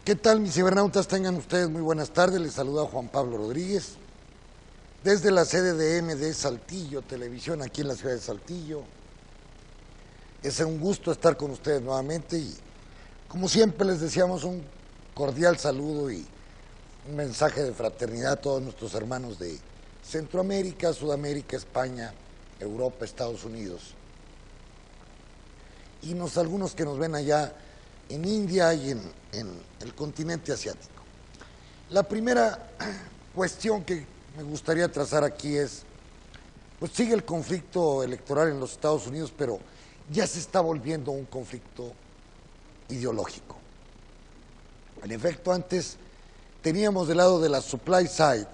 ¿Qué tal, mis cibernautas? Tengan ustedes muy buenas tardes. Les saluda Juan Pablo Rodríguez desde la sede de MD Saltillo Televisión, aquí en la ciudad de Saltillo. Es un gusto estar con ustedes nuevamente y, como siempre, les deseamos un cordial saludo y un mensaje de fraternidad a todos nuestros hermanos de Centroamérica, Sudamérica, España, Europa, Estados Unidos y algunos que nos ven allá en India y en el continente asiático. La primera cuestión que me gustaría trazar aquí es, pues sigue el conflicto electoral en los Estados Unidos, pero ya se está volviendo un conflicto ideológico. En efecto, antes teníamos del lado de la supply side,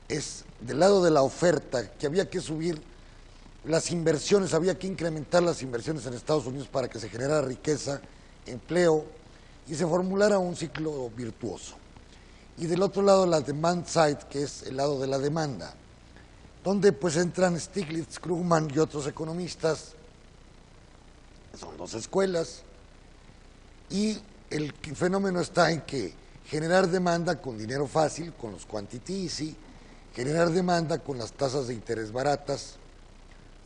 es del lado de la oferta, que había que subir las inversiones, había que incrementar las inversiones en Estados Unidos para que se generara riqueza, empleo y se formulara un ciclo virtuoso. Y del otro lado la demand side, que es el lado de la demanda, donde pues entran Stiglitz, Krugman y otros economistas, son dos escuelas, y el fenómeno está en que generar demanda con dinero fácil, con los quantity easy, generar demanda con las tasas de interés baratas,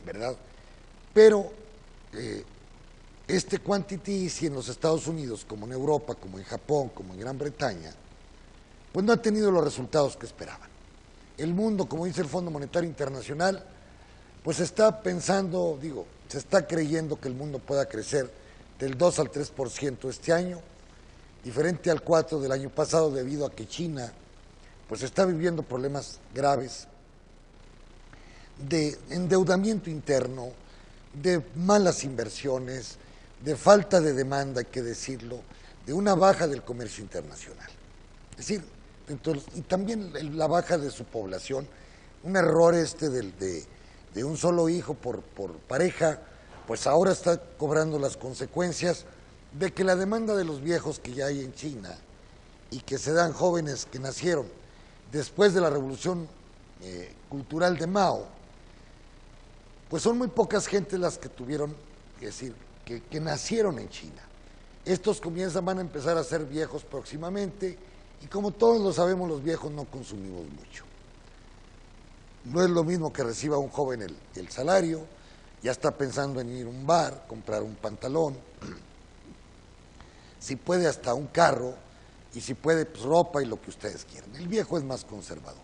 ¿verdad? Pero este quantity easy en los Estados Unidos, como en Europa, como en Japón, como en Gran Bretaña, pues no ha tenido los resultados que esperaban. El mundo, como dice el Fondo Monetario Internacional, pues está pensando, se está creyendo que el mundo pueda crecer del 2 al 3% este año, diferente al 4% del año pasado, debido a que China pues está viviendo problemas graves de endeudamiento interno, de malas inversiones, de falta de demanda, hay que decirlo, de una baja del comercio internacional. Es decir, y también la baja de su población, un error de un solo hijo por pareja, pues ahora está cobrando las consecuencias de que la demanda de los viejos que ya hay en China y que se dan jóvenes que nacieron después de la revolución cultural de Mao, pues son muy pocas gentes las que tuvieron, que nacieron en China. Estos van a empezar a ser viejos próximamente y, como todos lo sabemos, los viejos no consumimos mucho. No es lo mismo que reciba un joven el salario, ya está pensando en ir a un bar, comprar un pantalón, si puede hasta un carro, y si puede pues ropa y lo que ustedes quieran. El viejo es más conservador.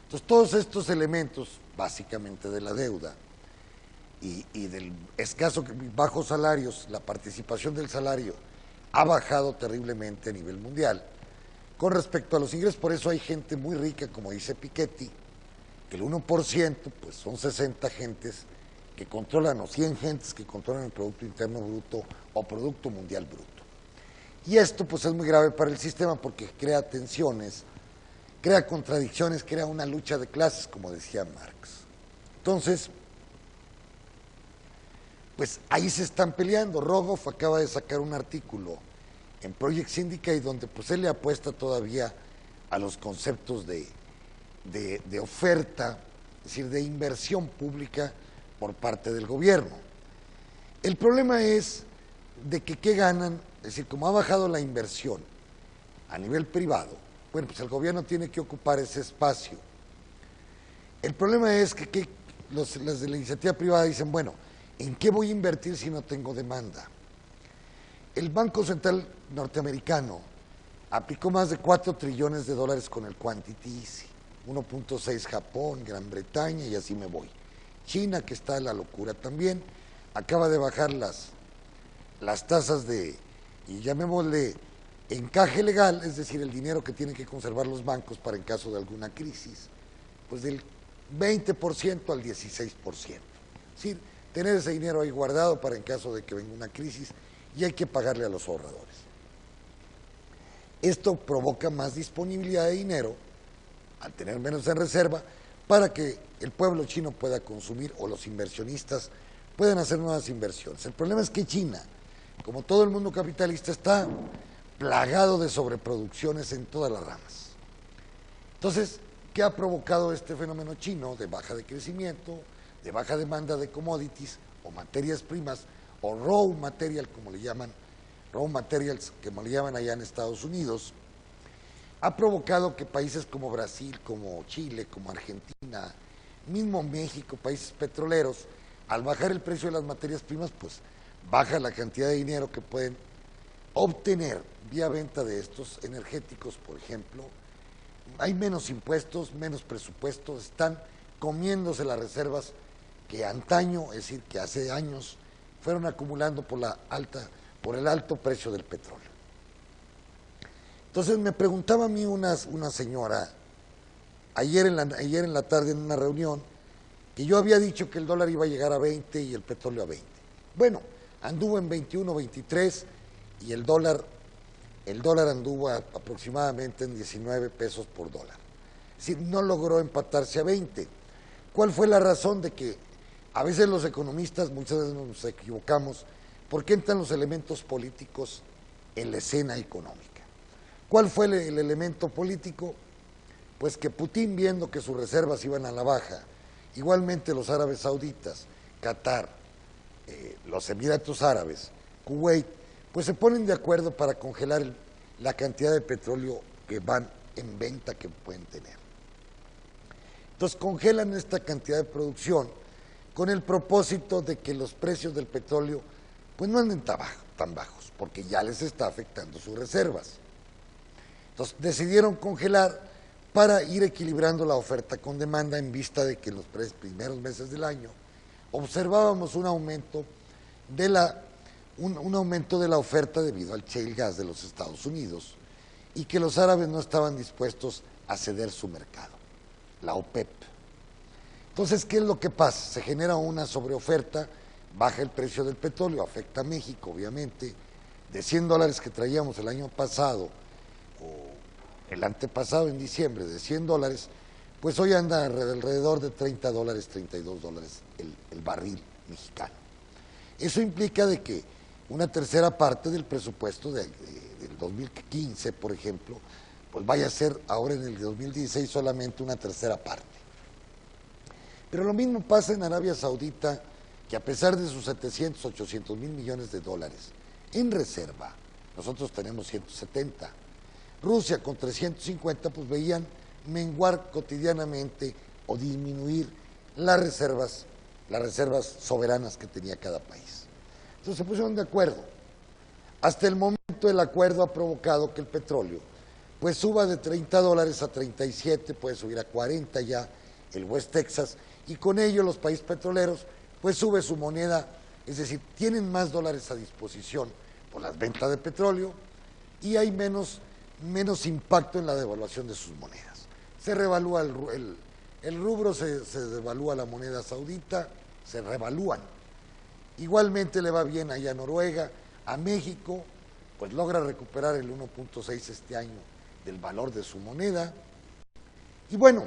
Entonces todos estos elementos, básicamente de la deuda y del escaso, bajos salarios, la participación del salario ha bajado terriblemente a nivel mundial con respecto a los ingresos. Por eso hay gente muy rica, como dice Piketty, que el 1% pues son 60 gentes que controlan, o 100 gentes que controlan el Producto Interno Bruto o Producto Mundial Bruto. Y esto pues es muy grave para el sistema porque crea tensiones, crea contradicciones, crea una lucha de clases, como decía Marx. Entonces, pues ahí se están peleando. Rogoff acaba de sacar un artículo en Project Syndicate donde pues él le apuesta todavía a los conceptos de oferta, es decir, de inversión pública por parte del gobierno. El problema es de que ¿qué ganan? Es decir, como ha bajado la inversión a nivel privado, bueno, pues el gobierno tiene que ocupar ese espacio. El problema es que los de la iniciativa privada dicen, bueno, ¿en qué voy a invertir si no tengo demanda? El Banco Central norteamericano aplicó más de 4 trillones de dólares con el quantity easy, 1.6 Japón, Gran Bretaña y así me voy. China, que está en la locura también, acaba de bajar las tasas y llamémosle encaje legal, es decir, el dinero que tienen que conservar los bancos para en caso de alguna crisis, pues del 20% al 16%. Es decir, tener ese dinero ahí guardado para en caso de que venga una crisis y hay que pagarle a los ahorradores. Esto provoca más disponibilidad de dinero, al tener menos en reserva, para que el pueblo chino pueda consumir o los inversionistas puedan hacer nuevas inversiones. El problema es que China, como todo el mundo capitalista, está plagado de sobreproducciones en todas las ramas. Entonces, ¿qué ha provocado este fenómeno chino de baja de crecimiento, de baja demanda de commodities o materias primas, o raw material, como le llaman raw materials, que me lo llaman allá en Estados Unidos, ha provocado que países como Brasil, como Chile, como Argentina, mismo México, países petroleros, al bajar el precio de las materias primas, pues baja la cantidad de dinero que pueden obtener vía venta de estos energéticos, por ejemplo. Hay menos impuestos, menos presupuestos, están comiéndose las reservas que antaño, es decir, que hace años, fueron acumulando por el alto precio del petróleo. Entonces me preguntaba a mí una señora, ayer en la tarde en una reunión, que yo había dicho que el dólar iba a llegar a 20 y el petróleo a 20. Bueno, anduvo en 21, 23 y el dólar anduvo aproximadamente en 19 pesos por dólar. Es decir, no logró empatarse a 20. ¿Cuál fue la razón de que a veces los economistas, muchas veces nos equivocamos, porque entran los elementos políticos en la escena económica? ¿Cuál fue el elemento político? Pues que Putin, viendo que sus reservas iban a la baja, igualmente los árabes sauditas, Qatar, los Emiratos Árabes, Kuwait, pues se ponen de acuerdo para congelar la cantidad de petróleo que van en venta que pueden tener. Entonces congelan esta cantidad de producción con el propósito de que los precios del petróleo pues no anden tan bajos, porque ya les está afectando sus reservas. Entonces decidieron congelar para ir equilibrando la oferta con demanda, en vista de que en los primeros meses del año observábamos un aumento de la oferta debido al shale gas de los Estados Unidos y que los árabes no estaban dispuestos a ceder su mercado, la OPEP. Entonces, ¿qué es lo que pasa? Se genera una sobreoferta, baja el precio del petróleo, afecta a México, obviamente, de $100 que traíamos el año pasado, o el antepasado en diciembre, de $100, pues hoy anda alrededor de $30, $32 el barril mexicano. Eso implica de que una tercera parte del presupuesto del 2015, por ejemplo, pues vaya a ser ahora en el 2016 solamente una tercera parte. Pero lo mismo pasa en Arabia Saudita, que a pesar de sus 700, 800 mil millones de dólares en reserva, nosotros tenemos 170. Rusia con 350, pues veían menguar cotidianamente o disminuir las reservas soberanas que tenía cada país. Entonces se pusieron de acuerdo. Hasta el momento el acuerdo ha provocado que el petróleo pues suba de $30 a 37, puede subir a 40 ya el West Texas, y con ello los países petroleros pues sube su moneda, es decir, tienen más dólares a disposición por las ventas de petróleo y hay menos impacto en la devaluación de sus monedas. Se revalúa el rubro, se devalúa la moneda saudita, se revalúan. Igualmente le va bien allá a Noruega, a México, pues logra recuperar el 1.6 este año del valor de su moneda. Y bueno,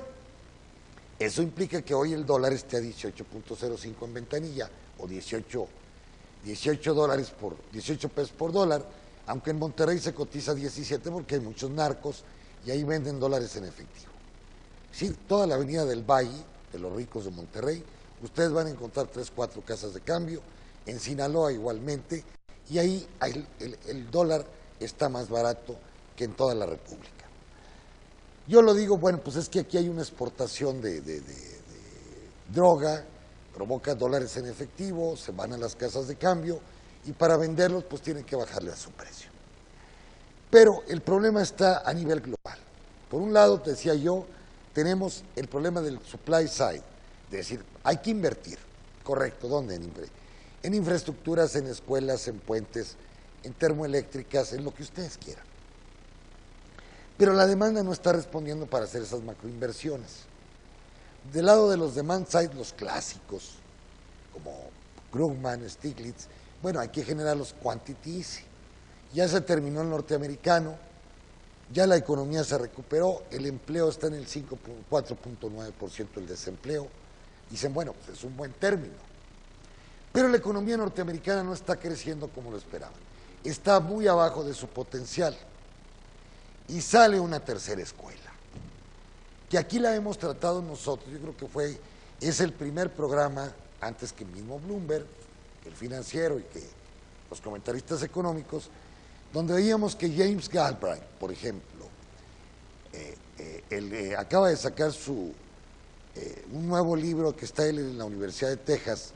eso implica que hoy el dólar esté a 18.05 en ventanilla, o 18 pesos por dólar, aunque en Monterrey se cotiza 17 porque hay muchos narcos y ahí venden dólares en efectivo. Sí, toda la avenida del Valle, de los ricos de Monterrey, ustedes van a encontrar 3, 4 casas de cambio, en Sinaloa igualmente, y ahí el dólar está más barato que en toda la República. Yo lo digo, bueno, pues es que aquí hay una exportación de droga, provoca dólares en efectivo, se van a las casas de cambio, y para venderlos pues tienen que bajarle a su precio. Pero el problema está a nivel global. Por un lado, te decía yo, tenemos el problema del supply side, de decir, hay que invertir, correcto, ¿dónde? En infraestructuras, en escuelas, en puentes, en termoeléctricas, en lo que ustedes quieran. Pero la demanda no está respondiendo para hacer esas macroinversiones. Del lado de los demand side, los clásicos, como Krugman, Stiglitz, bueno, hay que generar los quantity easy. Ya se terminó el norteamericano, ya la economía se recuperó, el empleo está en el 4.9% del desempleo. Dicen, bueno, pues es un buen término. Pero la economía norteamericana no está creciendo como lo esperaban. Está muy abajo de su potencial. Y sale una tercera escuela, que aquí la hemos tratado nosotros. Yo creo que es el primer programa, antes que el mismo Bloomberg, que el Financiero y que los comentaristas económicos, donde veíamos que James Galbraith, por ejemplo, acaba de sacar un nuevo libro que está él en la Universidad de Texas,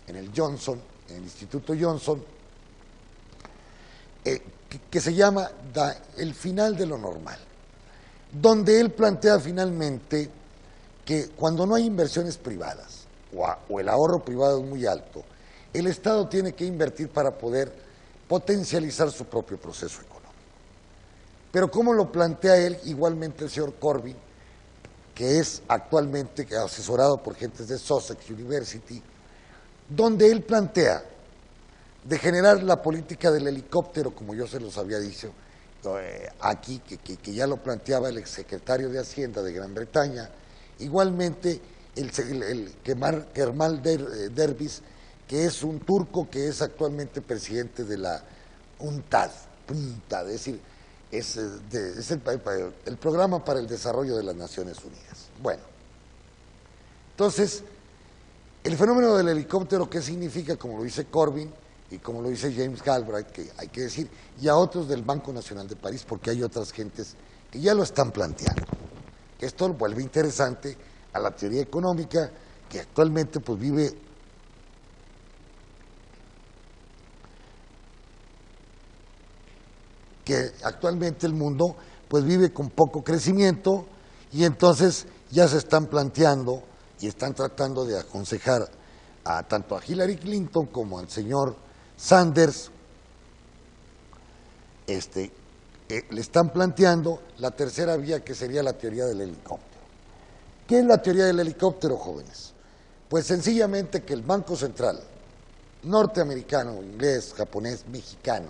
en el Instituto Johnson, que se llama El final de lo normal, donde él plantea finalmente que cuando no hay inversiones privadas o el ahorro privado es muy alto, el Estado tiene que invertir para poder potencializar su propio proceso económico. Pero ¿cómo lo plantea él? Igualmente el señor Corbyn, que es actualmente asesorado por gentes de Sussex University, donde él plantea de generar la política del helicóptero, como yo se los había dicho aquí, que ya lo planteaba el exsecretario de Hacienda de Gran Bretaña, igualmente el Kemal Dervish, que es un turco que es actualmente presidente de la UNTAD, es decir, es el Programa para el Desarrollo de las Naciones Unidas. Bueno, entonces, el fenómeno del helicóptero, ¿qué significa? Como lo dice Corbyn y como lo dice James Galbraith, que hay que decir, y a otros del Banco Nacional de París, porque hay otras gentes que ya lo están planteando. Esto lo vuelve interesante a la teoría económica que actualmente pues vive el mundo pues vive con poco crecimiento, y entonces ya se están planteando y están tratando de aconsejar tanto a Hillary Clinton como al señor Sanders, le están planteando la tercera vía, que sería la teoría del helicóptero. ¿Qué es la teoría del helicóptero, jóvenes? Pues sencillamente que el Banco Central norteamericano, inglés, japonés, mexicano,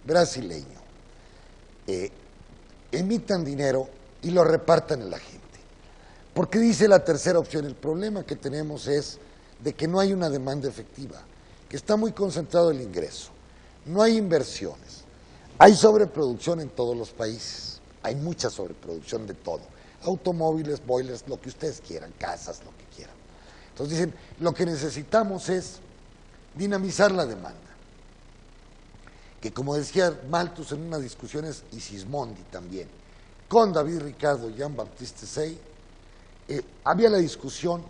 brasileño, emitan dinero y lo repartan en la gente. Porque dice la tercera opción, el problema que tenemos es de que no hay una demanda efectiva, que está muy concentrado el ingreso, no hay inversiones, hay sobreproducción en todos los países, hay mucha sobreproducción de todo, automóviles, boilers, lo que ustedes quieran, casas, lo que quieran. Entonces dicen, lo que necesitamos es dinamizar la demanda, que como decía Malthus en unas discusiones, y Sismondi también, con David Ricardo y Jean-Baptiste Say, había la discusión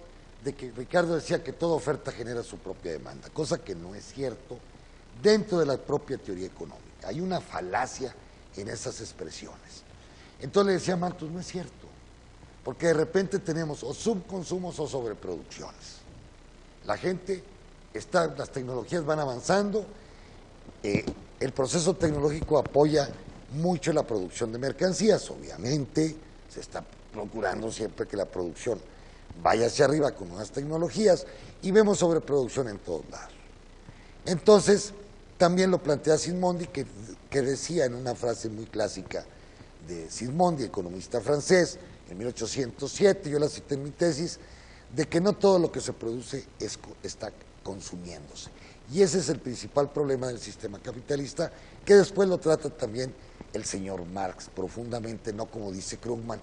de que Ricardo decía que toda oferta genera su propia demanda, cosa que no es cierto dentro de la propia teoría económica. Hay una falacia en esas expresiones. Entonces le decía a Malthus, no es cierto, porque de repente tenemos o subconsumos o sobreproducciones. La gente las tecnologías van avanzando, el proceso tecnológico apoya mucho la producción de mercancías, obviamente se está procurando siempre que la producción vaya hacia arriba con nuevas tecnologías, y vemos sobreproducción en todos lados. Entonces, también lo plantea Sismondi, que decía en una frase muy clásica de Sismondi, economista francés, en 1807, yo la cité en mi tesis, de que no todo lo que se produce está consumiéndose. Y ese es el principal problema del sistema capitalista, que después lo trata también el señor Marx profundamente, no como dice Krugman.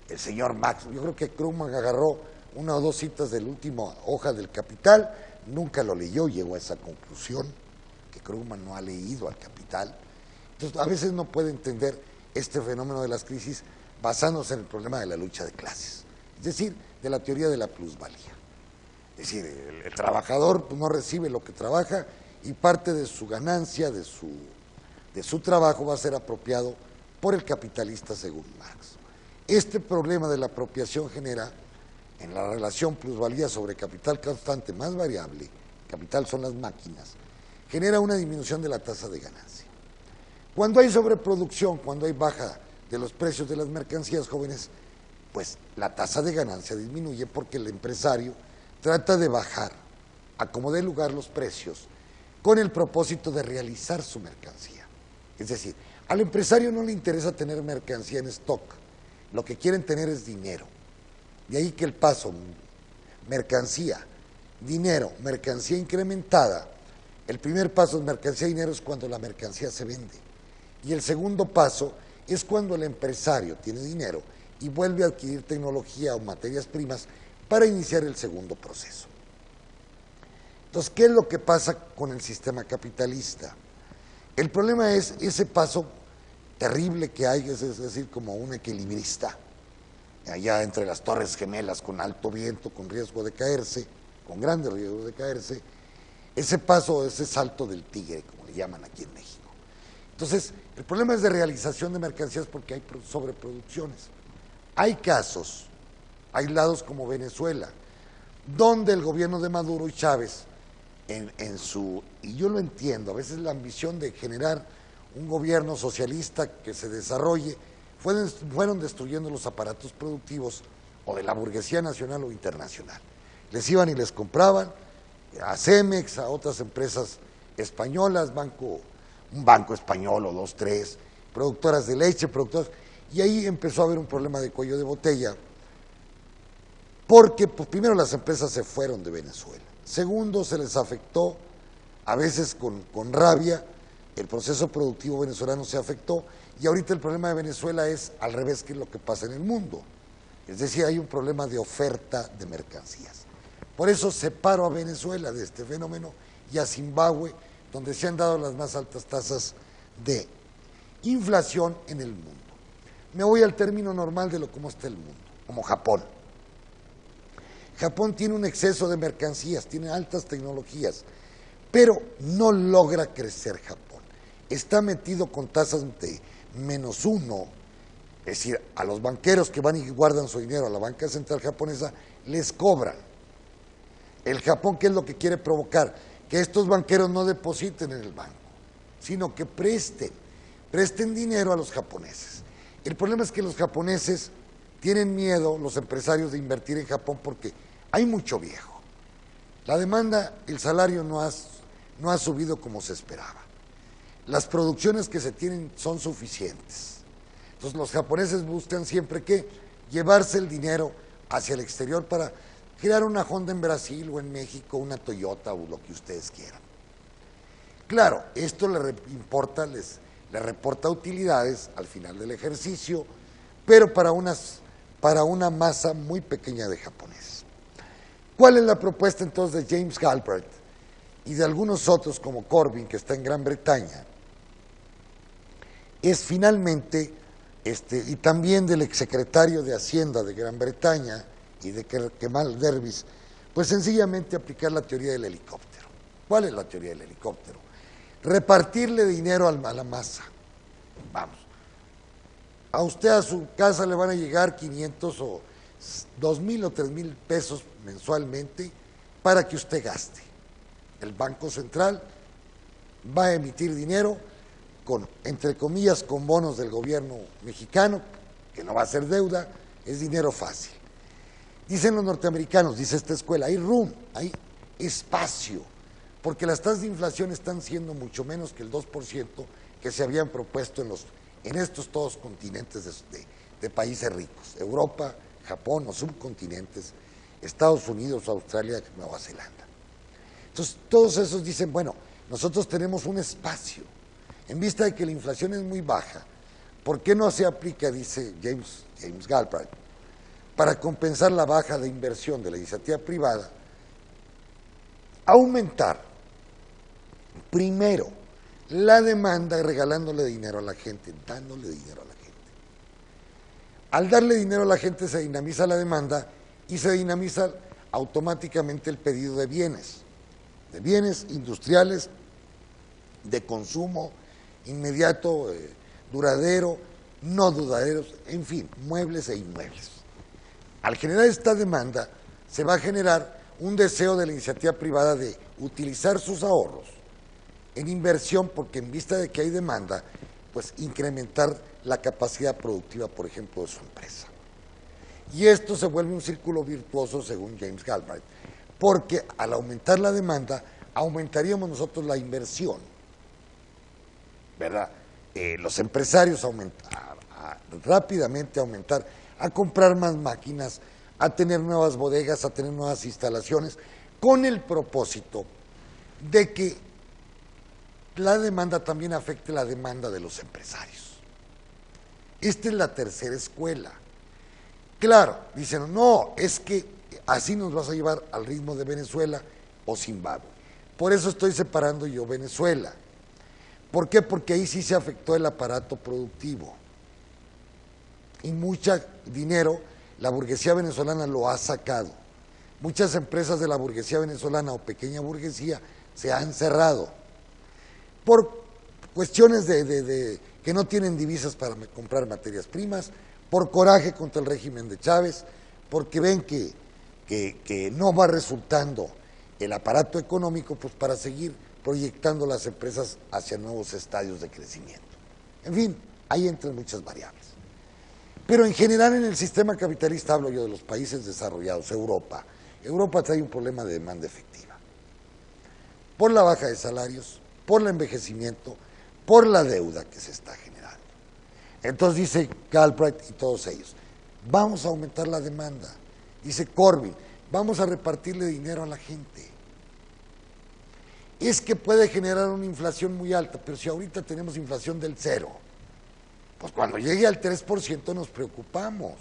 El señor Marx, yo creo que Krugman agarró una o dos citas de la última hoja del Capital, nunca lo leyó, llegó a esa conclusión, que Krugman no ha leído al Capital. Entonces, a veces no puede entender este fenómeno de las crisis basándose en el problema de la lucha de clases, es decir, de la teoría de la plusvalía. Es decir, el trabajador no recibe lo que trabaja y parte de su ganancia, de su trabajo, va a ser apropiado por el capitalista según Marx. Este problema de la apropiación genera, en la relación plusvalía sobre capital constante más variable, capital son las máquinas, genera una disminución de la tasa de ganancia. Cuando hay sobreproducción, cuando hay baja de los precios de las mercancías, jóvenes, pues la tasa de ganancia disminuye porque el empresario trata de bajar a como dé lugar los precios con el propósito de realizar su mercancía. Es decir, al empresario no le interesa tener mercancía en stock, lo que quieren tener es dinero. De ahí que el paso mercancía, dinero, mercancía incrementada, el primer paso es mercancía y dinero es cuando la mercancía se vende. Y el segundo paso es cuando el empresario tiene dinero y vuelve a adquirir tecnología o materias primas para iniciar el segundo proceso. Entonces, ¿qué es lo que pasa con el sistema capitalista? El problema es ese paso terrible que hay, es decir, como un equilibrista, allá entre las Torres Gemelas, con alto viento, con riesgo de caerse, con grandes riesgos de caerse, ese paso, ese salto del tigre, como le llaman aquí en México. Entonces, el problema es de realización de mercancías porque hay sobreproducciones. Hay casos aislados como Venezuela, donde el gobierno de Maduro y Chávez, y yo lo entiendo, a veces la ambición de generar un gobierno socialista que se desarrolle, fueron destruyendo los aparatos productivos o de la burguesía nacional o internacional. Les iban y les compraban a Cemex, a otras empresas españolas, un banco español o dos, tres, productoras de leche, y ahí empezó a haber un problema de cuello de botella, porque pues, primero las empresas se fueron de Venezuela, segundo se les afectó, a veces con rabia, el proceso productivo venezolano se afectó, y ahorita el problema de Venezuela es al revés que lo que pasa en el mundo, es decir, hay un problema de oferta de mercancías. Por eso separo a Venezuela de este fenómeno y a Zimbabue, donde se han dado las más altas tasas de inflación en el mundo. Me voy al término normal de cómo está el mundo, como Japón. Japón tiene un exceso de mercancías, tiene altas tecnologías, pero no logra crecer Japón. Está metido con tasas de -1, es decir, a los banqueros que van y guardan su dinero a la banca central japonesa, les cobran. El Japón, ¿qué es lo que quiere provocar? Que estos banqueros no depositen en el banco, sino que presten dinero a los japoneses. El problema es que los japoneses tienen miedo, los empresarios, de invertir en Japón porque hay mucho viejo. La demanda, el salario no ha subido como se esperaba. Las producciones que se tienen son suficientes. Entonces los japoneses buscan siempre que llevarse el dinero hacia el exterior para crear una Honda en Brasil o en México, una Toyota o lo que ustedes quieran. Claro, esto le reporta utilidades al final del ejercicio, pero para una masa muy pequeña de japoneses. ¿Cuál es la propuesta entonces de James Galbraith y de algunos otros como Corbyn, que está en Gran Bretaña? Es finalmente, y también del exsecretario de Hacienda de Gran Bretaña y de Kemal Dervish, pues sencillamente aplicar la teoría del helicóptero. ¿Cuál es la teoría del helicóptero? Repartirle dinero a la masa. Vamos, a usted a su casa le van a llegar 500 o 2,000 o 3,000 pesos mensualmente para que usted gaste. El Banco Central va a emitir dinero entre comillas, con bonos del gobierno mexicano, que no va a ser deuda, es dinero fácil. Dicen los norteamericanos, dice esta escuela, hay espacio, porque las tasas de inflación están siendo mucho menos que el 2% que se habían propuesto en estos todos continentes de países ricos, Europa, Japón, los subcontinentes, Estados Unidos, Australia, Nueva Zelanda. Entonces, todos esos dicen, bueno, nosotros tenemos un espacio, en vista de que la inflación es muy baja, ¿por qué no se aplica, dice James Galbraith, para compensar la baja de inversión de la iniciativa privada, aumentar primero la demanda regalándole dinero a la gente, dándole dinero a la gente? Al darle dinero a la gente se dinamiza la demanda y se dinamiza automáticamente el pedido de bienes industriales, de consumo inmediato, duradero, no duraderos, en fin, muebles e inmuebles. Al generar esta demanda, se va a generar un deseo de la iniciativa privada de utilizar sus ahorros en inversión, porque en vista de que hay demanda, pues incrementar la capacidad productiva, por ejemplo, de su empresa. Y esto se vuelve un círculo virtuoso, según James Galbraith, porque al aumentar la demanda, aumentaríamos nosotros la inversión, ¿verdad? Los empresarios rápidamente aumentar, a comprar más máquinas, a tener nuevas bodegas, a tener nuevas instalaciones, con el propósito de que la demanda también afecte la demanda de los empresarios. Esta es la tercera escuela. Claro, dicen, no, es que así nos vas a llevar al ritmo de Venezuela o Zimbabue. Por eso estoy separando yo Venezuela. ¿Por qué? Porque ahí sí se afectó el aparato productivo. Y mucho dinero la burguesía venezolana lo ha sacado. Muchas empresas de la burguesía venezolana o pequeña burguesía se han cerrado por cuestiones que no tienen divisas para comprar materias primas, por coraje contra el régimen de Chávez, porque ven que no va resultando el aparato económico, pues para seguir proyectando las empresas hacia nuevos estadios de crecimiento. En fin, ahí entran muchas variables. Pero en general en el sistema capitalista, hablo yo de los países desarrollados, Europa trae un problema de demanda efectiva, por la baja de salarios, por el envejecimiento, por la deuda que se está generando. Entonces dice Galbraith y todos ellos, vamos a aumentar la demanda. Dice Corbyn, vamos a repartirle dinero a la gente. Es que puede generar una inflación muy alta, pero si ahorita tenemos inflación del 0%, pues cuando llegue al 3% nos preocupamos.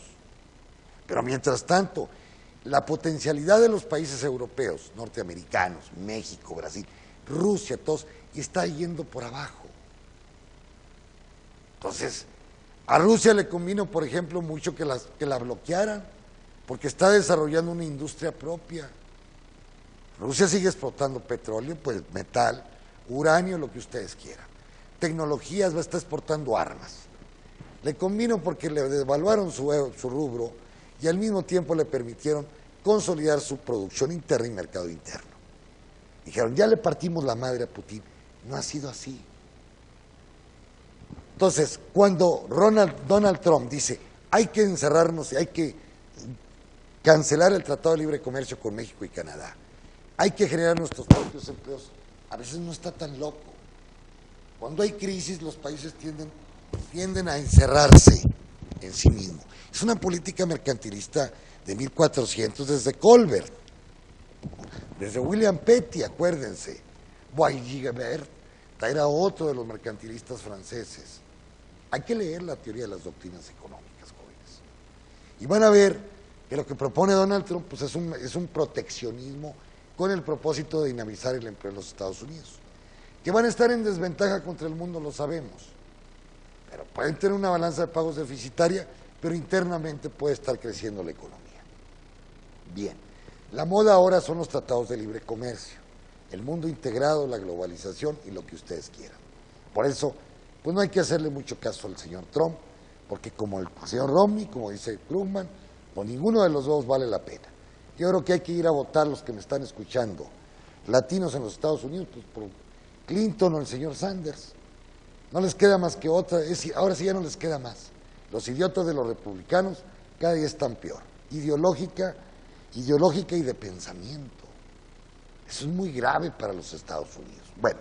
Pero mientras tanto, la potencialidad de los países europeos, norteamericanos, México, Brasil, Rusia, todos, está yendo por abajo. Entonces, a Rusia le convino, por ejemplo, mucho que la bloquearan, porque está desarrollando una industria propia. Rusia sigue explotando petróleo, pues metal, uranio, lo que ustedes quieran. Tecnologías, va a estar exportando armas. Le convino porque le devaluaron su rubro y al mismo tiempo le permitieron consolidar su producción interna y mercado interno. Dijeron, ya le partimos la madre a Putin. No ha sido así. Entonces, cuando Donald Trump dice, hay que encerrarnos y hay que cancelar el Tratado de Libre Comercio con México y Canadá, hay que generar nuestros propios empleos, a veces no está tan loco. Cuando hay crisis, los países tienden a encerrarse en sí mismos. Es una política mercantilista de 1400, desde Colbert, desde William Petty, acuérdense. Bois-Guilbert era otro de los mercantilistas franceses. Hay que leer la teoría de las doctrinas económicas, jóvenes. Y van a ver que lo que propone Donald Trump pues es un proteccionismo con el propósito de dinamizar el empleo en los Estados Unidos. Que van a estar en desventaja contra el mundo, lo sabemos. Pero pueden tener una balanza de pagos deficitaria, pero internamente puede estar creciendo la economía. Bien, la moda ahora son los tratados de libre comercio, el mundo integrado, la globalización y lo que ustedes quieran. Por eso, pues no hay que hacerle mucho caso al señor Trump, porque como el señor Romney, como dice Krugman, pues ninguno de los dos vale la pena. Yo creo que hay que ir a votar, los que me están escuchando, latinos en los Estados Unidos, pues por Clinton o el señor Sanders. No les queda más que otra, ahora sí ya no les queda más. Los idiotas de los republicanos cada día están peor, ideológica y de pensamiento. Eso es muy grave para los Estados Unidos. Bueno,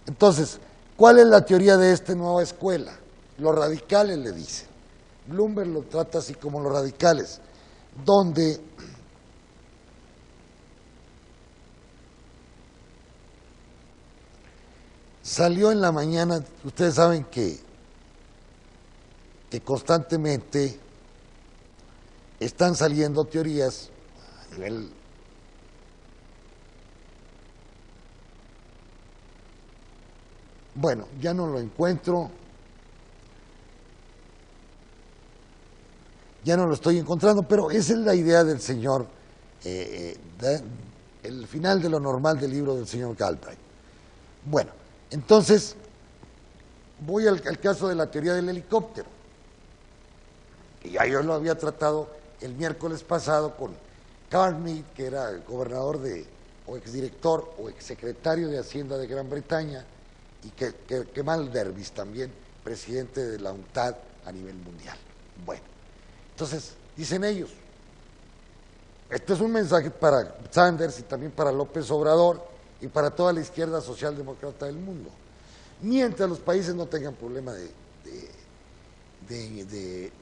entonces, ¿cuál es la teoría de esta nueva escuela? Los radicales le dicen. Bloomberg lo trata así como los radicales, donde salió en la mañana, ustedes saben que constantemente están saliendo teorías a nivel bueno, ya no lo encuentro, ya no lo estoy encontrando, pero esa es la idea del señor, el final de lo normal del libro del señor Galbraith. Bueno, entonces, voy al caso de la teoría del helicóptero. Y ya yo lo había tratado el miércoles pasado con Carl Mead, que era el gobernador o exdirector o exsecretario de Hacienda de Gran Bretaña, y Kemal Dervish también, presidente de la UNCTAD a nivel mundial. Bueno, entonces, dicen ellos, este es un mensaje para Sanders y también para López Obrador y para toda la izquierda socialdemócrata del mundo. Mientras los países no tengan problema de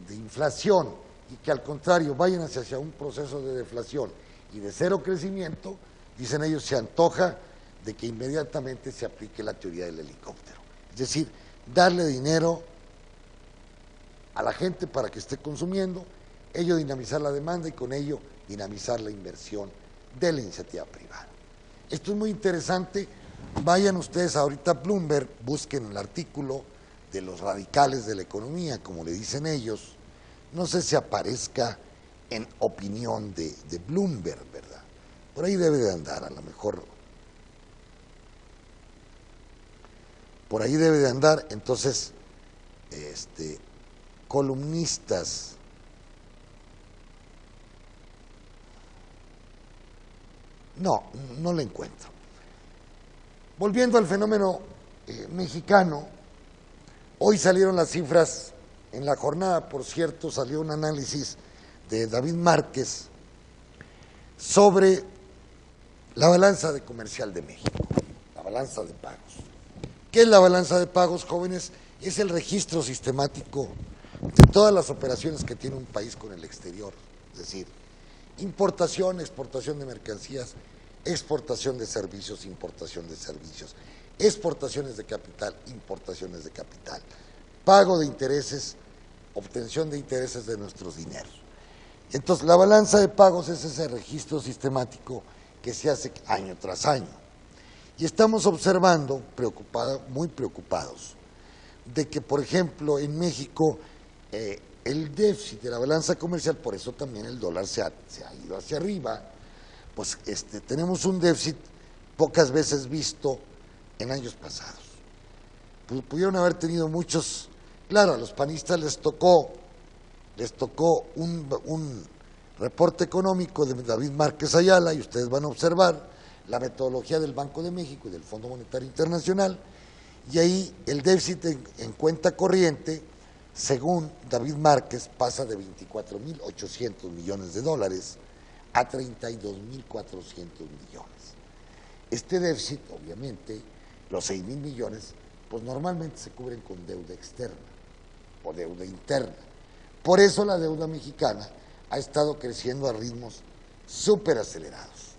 inflación y que al contrario vayan hacia un proceso de deflación y de cero crecimiento, dicen ellos, se antoja de que inmediatamente se aplique la teoría del helicóptero. Es decir, darle dinero a la gente para que esté consumiendo, ello dinamizar la demanda y con ello dinamizar la inversión de la iniciativa privada. Esto es muy interesante Vayan ustedes ahorita a Bloomberg, busquen el artículo de los radicales de la economía, como le dicen ellos. No sé si aparezca en opinión de Bloomberg, ¿verdad? Por ahí debe de andar, a lo mejor. Por ahí debe de andar, entonces, columnistas. No, no lo encuentro. Volviendo al fenómeno mexicano, hoy salieron las cifras, en la jornada, por cierto, salió un análisis de David Márquez sobre la balanza de comercial de México, la balanza de pagos. ¿Qué es la balanza de pagos, jóvenes? Es el registro sistemático de todas las operaciones que tiene un país con el exterior, es decir, importación, exportación de mercancías, exportación de servicios, importación de servicios, exportaciones de capital, importaciones de capital, pago de intereses, obtención de intereses de nuestros dineros. Entonces, la balanza de pagos es ese registro sistemático que se hace año tras año. Y estamos observando, muy preocupados, de que, por ejemplo, en México, el déficit de la balanza comercial, por eso también el dólar se ha ido hacia arriba, pues tenemos un déficit pocas veces visto en años pasados. Pudieron haber tenido muchos, claro, a los panistas les tocó un reporte económico de David Márquez Ayala, y ustedes van a observar la metodología del Banco de México y del Fondo Monetario Internacional, y ahí el déficit en cuenta corriente, según David Márquez, pasa de 24.800 millones de dólares a 32.400 millones. Este déficit, obviamente, los 6.000 millones, pues normalmente se cubren con deuda externa o deuda interna. Por eso la deuda mexicana ha estado creciendo a ritmos súper acelerados,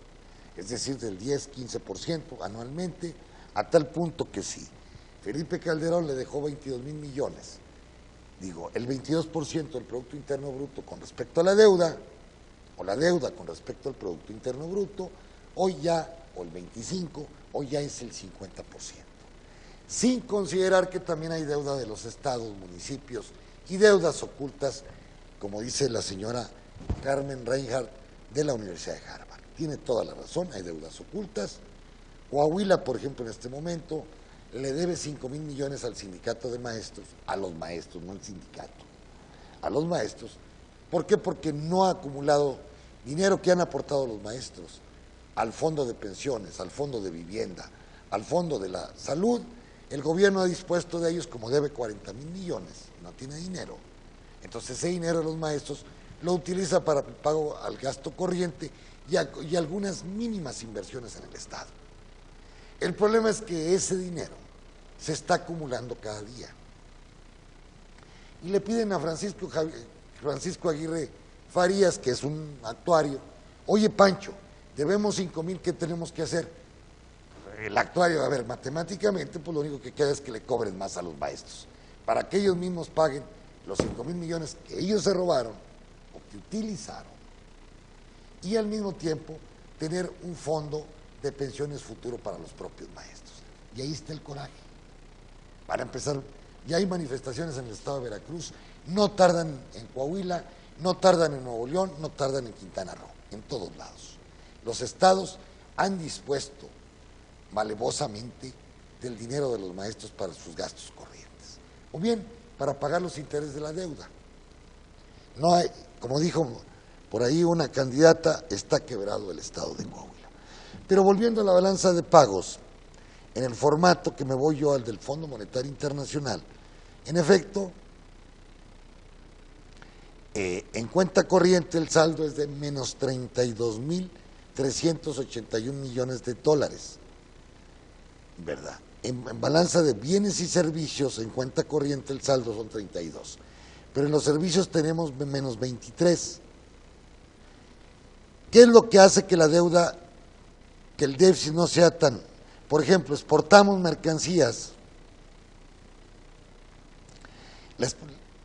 es decir, del 10-15% anualmente, a tal punto que sí, Felipe Calderón le dejó 22.000 millones, digo, el 22% del Producto Interno Bruto con respecto a la deuda, o la deuda con respecto al Producto Interno Bruto, hoy ya, o el 25%, hoy ya es el 50%. Sin considerar que también hay deuda de los estados, municipios y deudas ocultas, como dice la señora Carmen Reinhardt de la Universidad de Harvard. Tiene toda la razón, hay deudas ocultas. Coahuila, por ejemplo, en este momento, le debe 5.000 millones al sindicato de maestros, a los maestros, no al sindicato, a los maestros. ¿Por qué? Porque no ha acumulado dinero que han aportado los maestros al fondo de pensiones, al fondo de vivienda, al fondo de la salud. El gobierno ha dispuesto de ellos como debe 40.000 millones, no tiene dinero. Entonces ese dinero de los maestros lo utiliza para el pago al gasto corriente y algunas mínimas inversiones en el Estado. El problema es que ese dinero se está acumulando cada día. Y le piden a Francisco Aguirre Farías, que es un actuario, oye Pancho, debemos 5.000, ¿qué tenemos que hacer? El actuario, a ver, matemáticamente, pues lo único que queda es que le cobren más a los maestros, para que ellos mismos paguen los 5.000 millones que ellos se robaron o que utilizaron, y al mismo tiempo tener un fondo de pensiones futuro para los propios maestros. Y ahí está el coraje. Para empezar, ya hay manifestaciones en el estado de Veracruz, no tardan en Coahuila, no tardan en Nuevo León, no tardan en Quintana Roo, en todos lados. Los estados han dispuesto malevosamente del dinero de los maestros para sus gastos corrientes, o bien para pagar los intereses de la deuda. No hay, como dijo por ahí una candidata, está quebrado el estado de Coahuila. Pero volviendo a la balanza de pagos, en el formato que me voy yo al del Fondo Monetario Internacional, en efecto, en cuenta corriente el saldo es de menos 32.381 millones de dólares, ¿verdad? En balanza de bienes y servicios, en cuenta corriente el saldo son 32, pero en los servicios tenemos menos 23. ¿Qué es lo que hace que la deuda, que el déficit no sea tan? Por ejemplo, exportamos mercancías.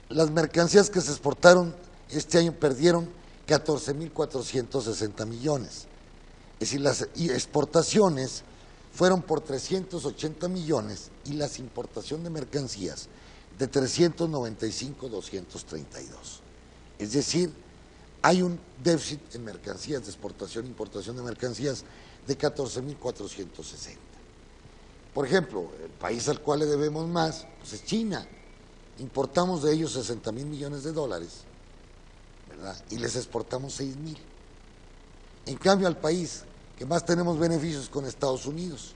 Las mercancías que se exportaron este año perdieron 14.460 millones. Es decir, las exportaciones fueron por 380 millones y las importaciones de mercancías de 395,232. Es decir, hay un déficit en mercancías de exportación e importación de mercancías de 14,460. Por ejemplo, el país al cual le debemos más pues es China. Importamos de ellos 60,000 millones de dólares, ¿verdad? Y les exportamos 6,000. En cambio, al país que más tenemos beneficios con Estados Unidos,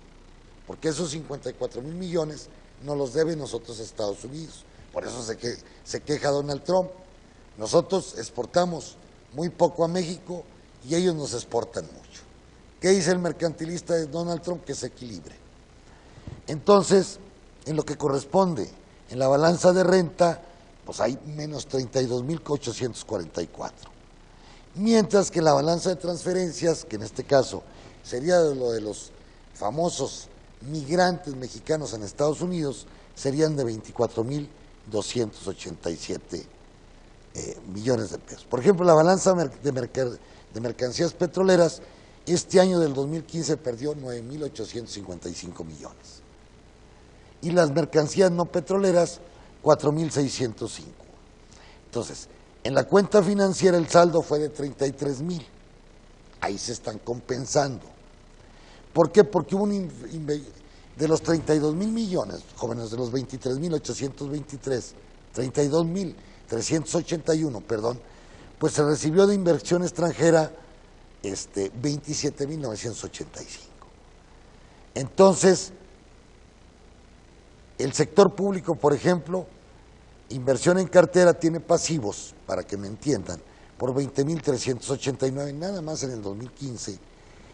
porque esos 54,000 millones nos los debe nosotros a Estados Unidos. Por eso se queja Donald Trump. Nosotros exportamos muy poco a México y ellos nos exportan mucho. ¿Qué dice el mercantilista de Donald Trump? Que se equilibre. Entonces, en lo que corresponde en la balanza de renta, pues hay menos 32,844. Mientras que la balanza de transferencias, que en este caso sería lo de los famosos migrantes mexicanos en Estados Unidos, serían de 24,287 millones de pesos. Por ejemplo, la balanza de mercancías petroleras, este año del 2015 perdió 9,855 millones. Y las mercancías no petroleras, 4,605. Entonces, en la cuenta financiera el saldo fue de 33,000. Ahí se están compensando. ¿Por qué? Porque hubo de los 32,000 millones, jóvenes, de los 23,823, 32,381, perdón, pues se recibió de inversión extranjera 27,985. Entonces, el sector público, por ejemplo, inversión en cartera tiene pasivos, para que me entiendan, por 20,389, nada más en el 2015.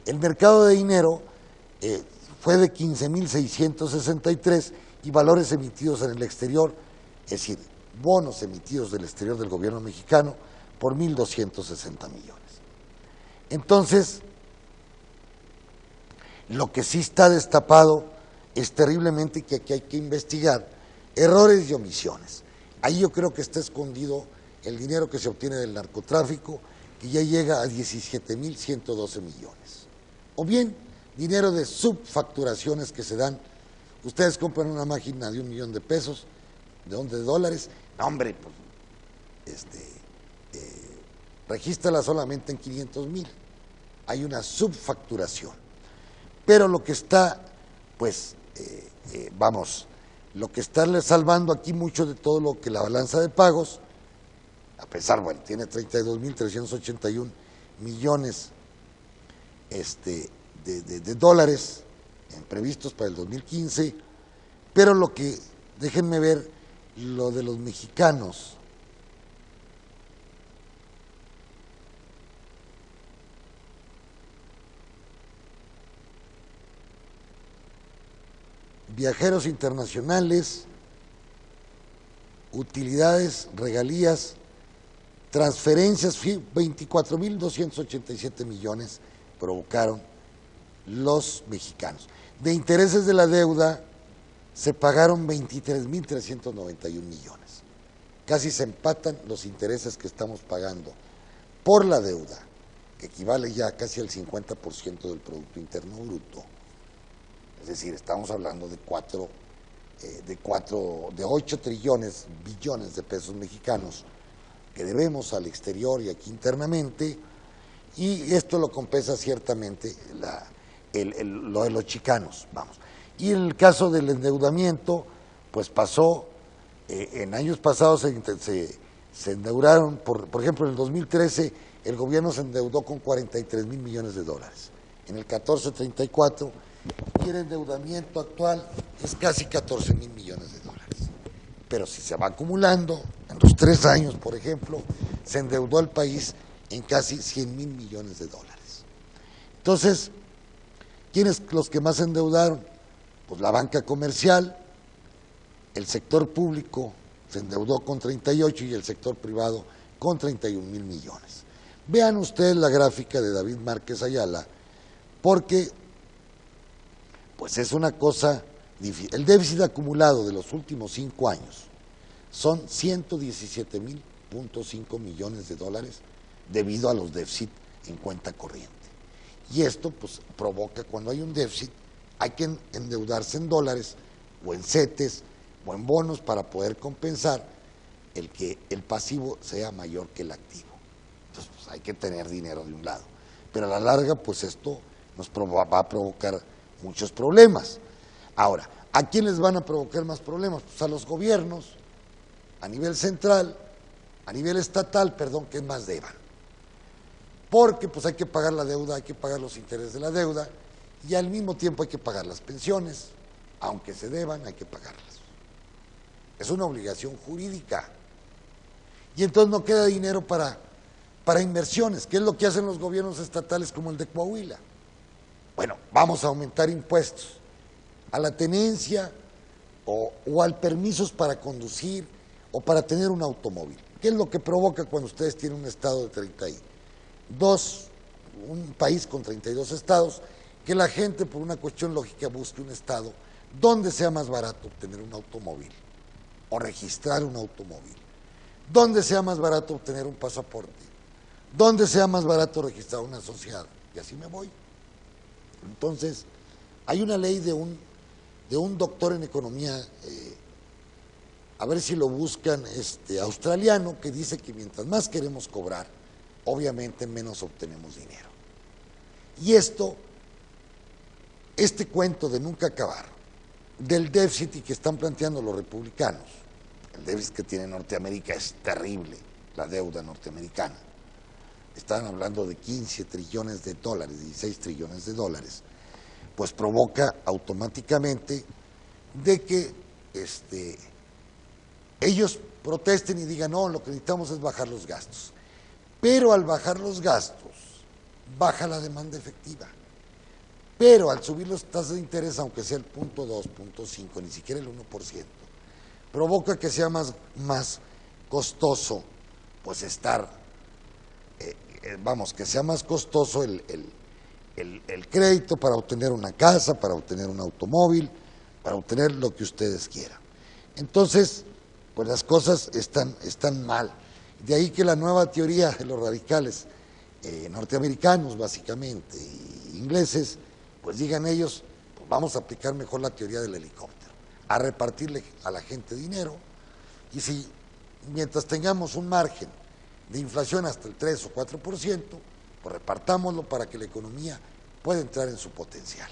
El mercado de dinero fue de 15,663 y valores emitidos en el exterior, es decir, bonos emitidos del exterior del gobierno mexicano por 1,260 millones. Entonces, lo que sí está destapado es terriblemente que aquí hay que investigar errores y omisiones. Ahí yo creo que está escondido el dinero que se obtiene del narcotráfico, que ya llega a 17,112 millones. O bien, dinero de subfacturaciones que se dan. Ustedes compran una máquina de 1 millón de pesos, ¿de dónde? ¿De dólares? No, hombre, pues, regístrala solamente en 500,000. Hay una subfacturación. Pero lo que está, pues, lo que está salvando aquí mucho de todo lo que la balanza de pagos, a pesar, bueno, tiene 32,381 millones de dólares previstos para el 2015, pero lo que, déjenme ver, lo de los mexicanos, viajeros internacionales, utilidades, regalías, transferencias, 24,287 millones provocaron los mexicanos. De intereses de la deuda se pagaron 23,391 millones. Casi se empatan los intereses que estamos pagando por la deuda, que equivale ya casi al 50% del Producto Interno Bruto. Es decir, estamos hablando de 8 trillones, billones de pesos mexicanos que debemos al exterior y aquí internamente, y esto lo compensa ciertamente lo de los chicanos, vamos. Y en el caso del endeudamiento, pues pasó, en años pasados se endeudaron, por ejemplo, en el 2013 el gobierno se endeudó con 43,000 millones de dólares, en el 14, 34, y el endeudamiento actual es casi 14,000 millones de dólares. Pero si se va acumulando, en los 3 años, por ejemplo, se endeudó el país en casi 100,000 millones de dólares. Entonces, ¿quiénes los que más se endeudaron? Pues la banca comercial, el sector público se endeudó con 38 y el sector privado con 31,000 millones. Vean ustedes la gráfica de David Márquez Ayala, porque pues es una cosa difícil. El déficit acumulado de los últimos 5 años son 117,000.5 millones de dólares debido a los déficits en cuenta corriente. Y esto pues provoca, cuando hay un déficit, hay que endeudarse en dólares o en CETES o en bonos para poder compensar el que el pasivo sea mayor que el activo. Entonces, pues, hay que tener dinero de un lado. Pero a la larga, pues esto va a provocar muchos problemas. Ahora, ¿a quién les van a provocar más problemas? Pues a los gobiernos, a nivel central, a nivel estatal, perdón, que más deban. Porque pues hay que pagar la deuda, hay que pagar los intereses de la deuda y al mismo tiempo hay que pagar las pensiones, aunque se deban, hay que pagarlas. Es una obligación jurídica. Y entonces no queda dinero para inversiones, que es lo que hacen los gobiernos estatales como el de Coahuila. Bueno, vamos a aumentar impuestos a la tenencia o al permisos para conducir o para tener un automóvil. ¿Qué es lo que provoca cuando ustedes tienen un estado de 32, un país con 32 estados, que la gente por una cuestión lógica busque un estado donde sea más barato obtener un automóvil o registrar un automóvil, donde sea más barato obtener un pasaporte, donde sea más barato registrar una sociedad, y así me voy. Entonces, hay una ley de un doctor en economía, a ver si lo buscan, australiano, que dice que mientras más queremos cobrar, obviamente menos obtenemos dinero. Y este cuento de nunca acabar, del déficit que están planteando los republicanos, el déficit que tiene Norteamérica es terrible, la deuda norteamericana. Están hablando de 15 trillones de dólares, 16 trillones de dólares, pues provoca automáticamente de que ellos protesten y digan, no, lo que necesitamos es bajar los gastos. Pero al bajar los gastos, baja la demanda efectiva. Pero al subir las tasas de interés, aunque sea el 0.2, 0.5, ni siquiera el 1%, provoca que sea más costoso, pues que sea más costoso el crédito para obtener una casa, para obtener un automóvil, para obtener lo que ustedes quieran. Entonces, pues las cosas están mal. De ahí que la nueva teoría de los radicales norteamericanos, básicamente, y ingleses, pues digan ellos, pues vamos a aplicar mejor la teoría del helicóptero, a repartirle a la gente dinero, y si mientras tengamos un margen de inflación hasta el 3 o 4%, pues repartámoslo para que la economía pueda entrar en su potencial.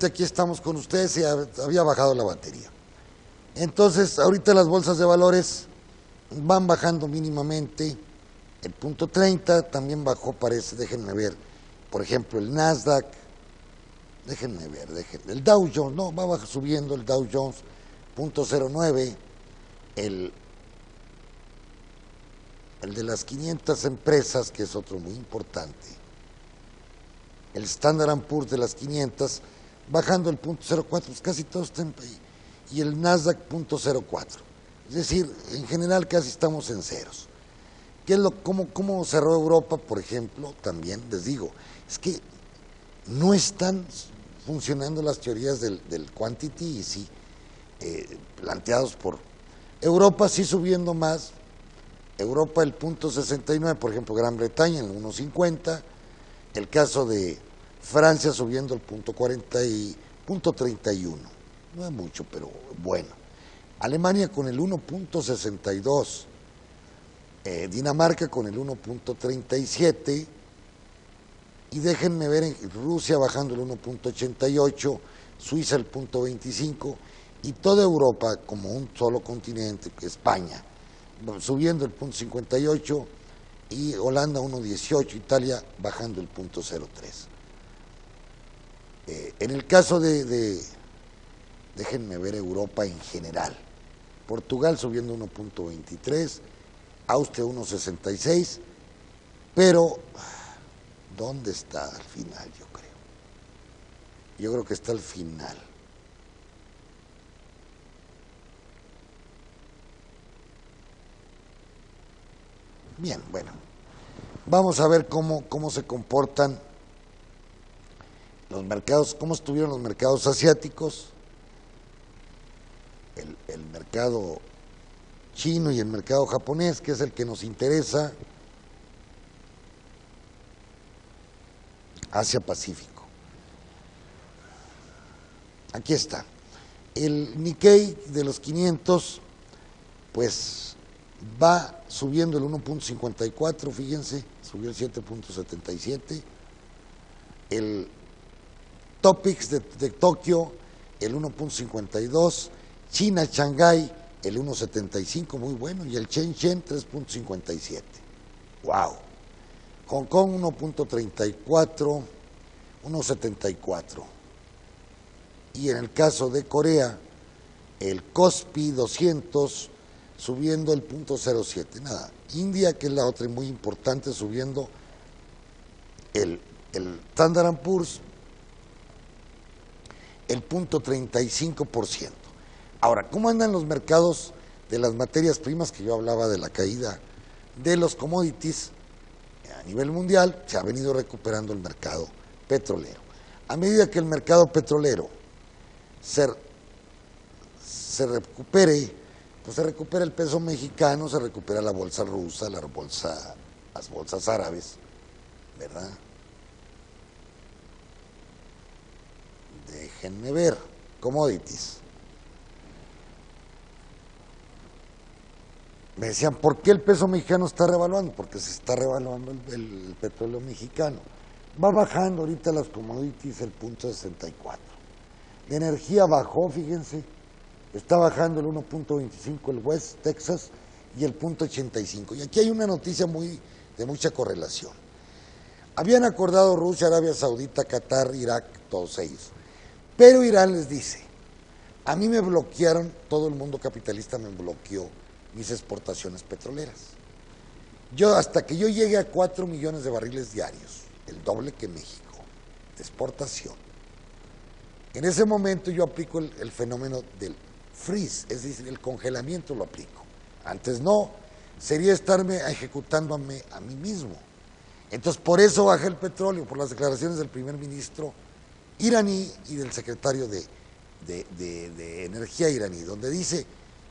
Aquí estamos con ustedes y había bajado la batería. Entonces, ahorita las bolsas de valores van bajando mínimamente. El punto 30 también bajó, parece, déjenme ver. Por ejemplo, el Nasdaq, déjenme ver, el Dow Jones, no, va subiendo el Dow Jones, .09, el de las 500 empresas, que es otro muy importante, el Standard & Poor's de las 500, bajando el .04, pues casi todos están ahí, y el Nasdaq .04, es decir, en general casi estamos en ceros. ¿Cómo cerró Europa, por ejemplo? También les digo, es que no están funcionando las teorías del quantity easy planteados por Europa, sí subiendo más. Europa el .69, por ejemplo, Gran Bretaña en el 1.50, el caso de Francia subiendo el .40 y .31, no es mucho, pero bueno. Alemania con el 1.62, Dinamarca con el 1.37, y déjenme ver en Rusia bajando el 1.88, Suiza el .25, y toda Europa como un solo continente, España, subiendo el .58, y Holanda 1.18, Italia bajando el .03. En el caso déjenme ver Europa en general, Portugal subiendo 1.23, Austria 1.66, pero ¿dónde está al final? Yo creo que está al final. Bien, bueno, vamos a ver cómo se comportan los mercados, cómo estuvieron los mercados asiáticos, el mercado chino y el mercado japonés, que es el que nos interesa. Asia-Pacífico. Aquí está. El Nikkei de los 500, pues va subiendo el 1.54, fíjense, subió el 7.77. El Topix de Tokio, el 1.52. China, Shanghái, el 1.75, muy bueno. Y el Shenzhen, 3.57. ¡Wow! Hong Kong, 1.34, 1.74. Y en el caso de Corea, el Kospi 200 subiendo el 0.07. Nada. India, que es la otra muy importante, subiendo el Standard & Poor's el 0.35%. Ahora, ¿cómo andan los mercados de las materias primas? Que yo hablaba de la caída de los commodities a nivel mundial. Se ha venido recuperando el mercado petrolero. A medida que el mercado petrolero se recupere, pues se recupera el peso mexicano, se recupera la bolsa rusa, las bolsas árabes, ¿verdad? Déjenme ver, commodities. Me decían, ¿por qué el peso mexicano está revaluando? Porque se está revaluando el petróleo mexicano. Va bajando ahorita las commodities el 0.64. La energía bajó, fíjense, está bajando el 1.25 el West Texas y el 0.85. Y aquí hay una noticia de mucha correlación. Habían acordado Rusia, Arabia Saudita, Qatar, Irak, todos ellos. Pero Irán les dice, a mí me bloquearon, todo el mundo capitalista me bloqueó mis exportaciones petroleras. Hasta que yo llegue a 4 millones de barriles diarios, el doble que México, de exportación, en ese momento yo aplico el fenómeno del freeze, es decir, el congelamiento lo aplico. Antes no, sería estarme ejecutándome a mí mismo. Entonces, por eso baja el petróleo, por las declaraciones del primer ministro iraní y del secretario de Energía iraní, donde dice,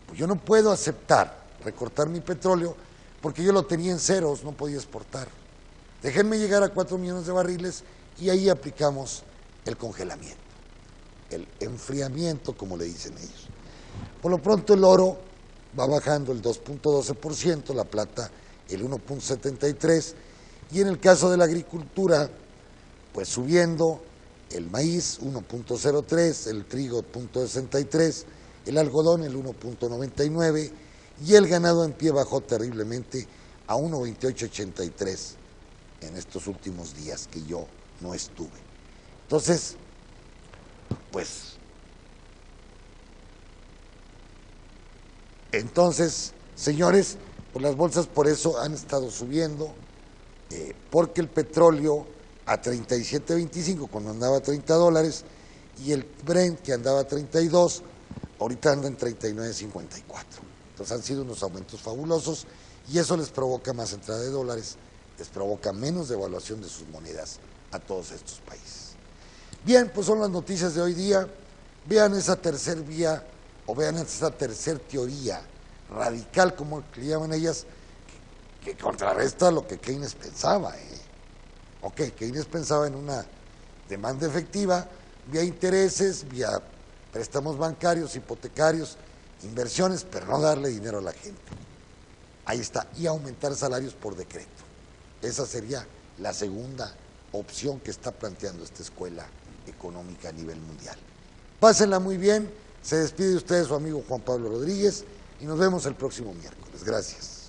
pues yo no puedo aceptar recortar mi petróleo porque yo lo tenía en ceros, no podía exportar. Déjenme llegar a 4 millones de barriles y ahí aplicamos el congelamiento, el enfriamiento, como le dicen ellos. Por lo pronto el oro va bajando el 2.12%, la plata el 1.73%, y en el caso de la agricultura, pues subiendo el maíz 1.03%, el trigo 0.63%, el algodón el 1.99% y el ganado en pie bajó terriblemente a 1.2883 en estos últimos días que yo no estuve. Entonces, señores, pues las bolsas por eso han estado subiendo, porque el petróleo a 37.25 cuando andaba a $30 y el Brent que andaba a 32, ahorita anda en 39.54. Entonces han sido unos aumentos fabulosos y eso les provoca más entrada de dólares, les provoca menos devaluación de sus monedas a todos estos países. Bien, pues son las noticias de hoy día. Vean esa tercer vía o vean esa tercer teoría radical, como le llaman ellas, que contrarresta lo que Keynes pensaba. Ok, Keynes pensaba en una demanda efectiva, vía intereses, vía préstamos bancarios, hipotecarios, inversiones, pero no darle dinero a la gente. Ahí está, y aumentar salarios por decreto. Esa sería la segunda opción que está planteando esta escuela económica a nivel mundial. Pásenla muy bien, se despide de ustedes su amigo Juan Pablo Rodríguez y nos vemos el próximo miércoles. Gracias.